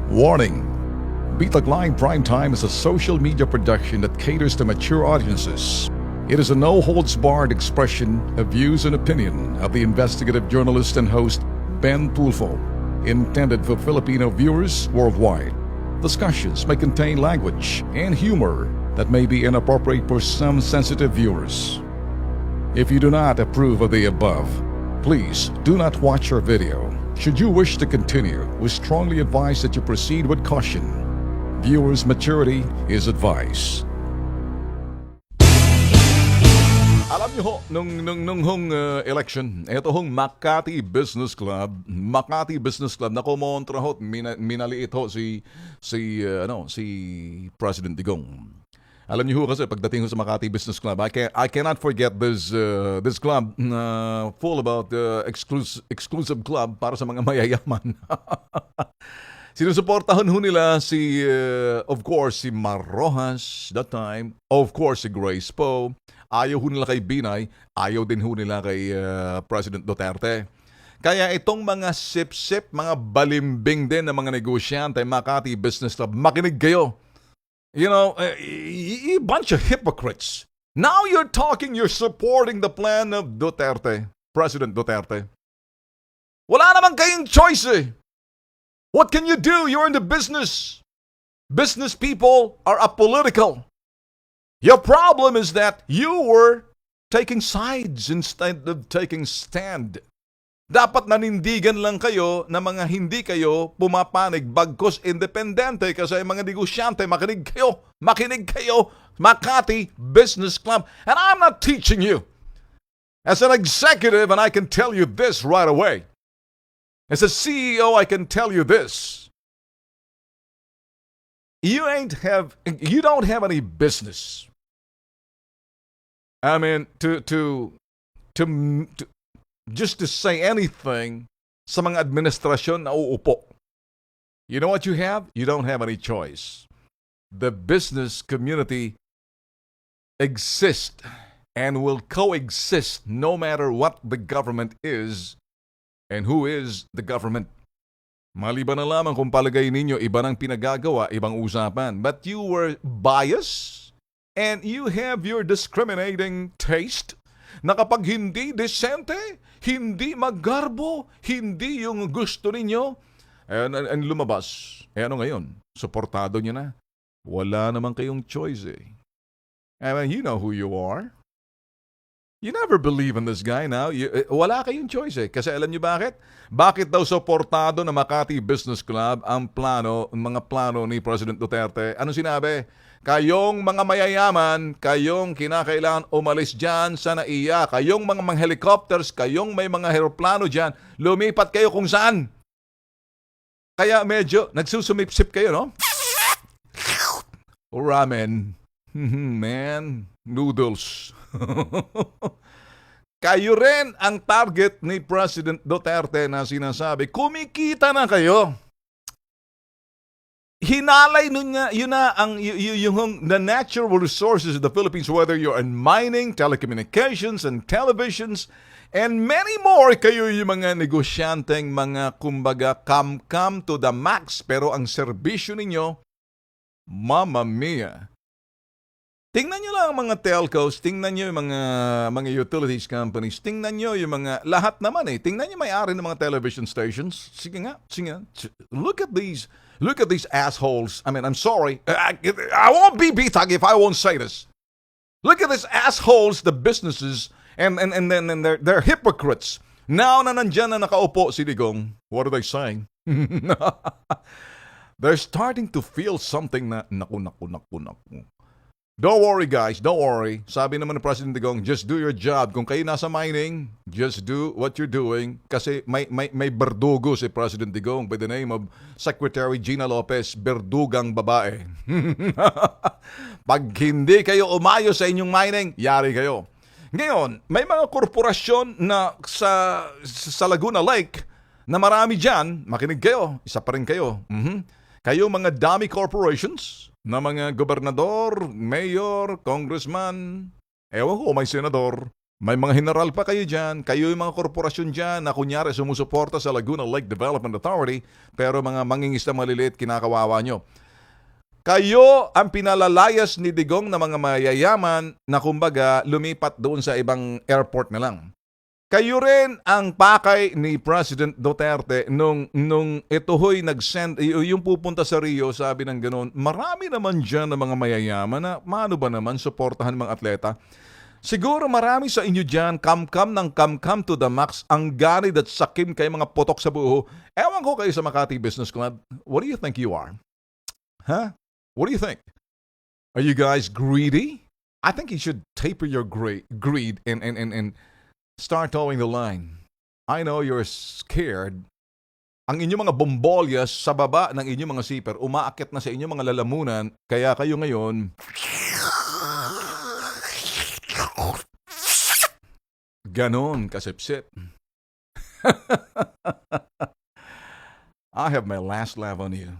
Warning: Bitag Line Primetime is a social media production that caters to mature audiences. It is a no-holds-barred expression of views and opinion of the investigative journalist and host Ben Tulfo, intended for Filipino viewers worldwide. Discussions may contain language and humor that may be inappropriate for some sensitive viewers. If you do not approve of the above, please do not watch our video. Should you wish to continue, we strongly advise that you proceed with caution. Viewers' maturity is advised. Alam niyo ho, nung election, ito hong Makati Business Club, na kumontra ho, minaliit ho si President Digong. Alam niyo ho kasi pagdating ho sa Makati Business Club, I cannot forget this club full about exclusive club para sa mga mayayaman. Sinusuportahan ho nila of course, si Mar Rojas that time, of course, si Grace Poe. Ayaw ho nila kay Binay, ayaw din ho nila kay President Duterte. Kaya itong mga sip-sip, mga balimbing din ng mga negosyante, Makati Business Club, makinig kayo. You know, a bunch of hypocrites. Now you're supporting the plan of Duterte, President Duterte. Wala naman kayong choice eh. What can you do? You're in the business. Business people are apolitical. Your problem is that you were taking sides instead of taking stand. Dapat nanindigan lang kayo na mga hindi kayo pumapanig bagkos independente kasi mga negosyante, makinig kayo, Makati Business Club. And I'm not teaching you. As an executive, and I can tell you this right away. As a CEO, I can tell you this. You don't have any business. I mean, to just to say anything sa mga administrasyon na uupo. You know what you have? You don't have any choice. The business community exists and will coexist no matter what the government is and who is the government. Maliban na lamang kung palagay ninyo iba ng pinagagawa, ibang usapan. But you were biased and you have your discriminating taste na kapag hindi desente, hindi magarbo, hindi yung gusto ninyo, and lumabas. Ano ngayon? Suportado nyo na. Wala naman kayong choice eh. I mean, you know who you are. You never believe in this guy now. Wala kayong choice eh. Kasi alam nyo bakit? Bakit daw suportado na Makati Business Club ang mga plano ni President Duterte? Ano sinabi? Kayong mga mayayaman, kayong kinakailangan umalis dyan sa NAIA. Kayong mga helicopters, kayong may mga aeroplano dyan, lumipat kayo kung saan. Kaya medyo nagsusumipsip kayo, no? O ramen. Man, noodles. Kayo rin ang target ni President Duterte na sinasabi, kumikita na kayo. Hinalay nun nga, yun na yung the natural resources of the Philippines, whether you're in mining, telecommunications, and televisions, and many more. Kayo yung mga negosyanteng, mga kumbaga, come to the max. Pero ang serbisyo ninyo, Mamma Mia. Tingnan nyo lang ang mga telcos, tingnan nyo yung mga utilities companies, tingnan nyo yung mga, lahat naman eh. Tingnan nyo may-ari ng mga television stations. Sige nga. Look at these assholes. I mean, I'm sorry. I won't be bitag if I won't say this. Look at these assholes, the businesses, and they're hypocrites. Now na nandyan na nakaupo si Digong, what are they saying? They're starting to feel something na, naku. Don't worry guys, don't worry. Sabi naman ng President Digong, just do your job. Kung kayo nasa mining, just do what you're doing. Kasi may berdugo si President Digong by the name of Secretary Gina Lopez, berdugang babae. Pag hindi kayo umayos sa inyong mining, yari kayo. Ngayon, may mga korporasyon na sa Laguna Lake na marami dyan, makinig kayo, isa pa rin kayo. Kayo mga dummy corporations, na mga gobernador, mayor, congressman, ewan ko, may senador, May mga general pa kayo dyan, kayo yung mga korporasyon dyan na kunyari sumusuporta sa Laguna Lake Development Authority, pero mga mangingisda maliliit kinakawawa nyo. Kayo ang pinalalayas ni Digong na mga mayayaman na kumbaga lumipat doon sa ibang airport na lang. Kayo rin ang pakay ni President Duterte nung ito ho'y nag-send, yung pupunta sa Rio, sabi ng ganun, marami naman dyan na mga mayayaman na maano ba naman suportahan mga atleta. Siguro marami sa inyo dyan, kam-kam ng kam-kam to the max, ang ganid at sakim kay mga potok sa buho. Ewan ko kayo sa Makati Business Club, what do you think you are? Huh? What do you think? Are you guys greedy? I think you should taper your greed and start towing the line. I know you're scared. Ang inyong mga bombolyas sa baba ng inyong mga zipper, umaakit na sa inyong mga lalamunan, kaya kayo ngayon, ganon kasipsip. I have my last laugh on you.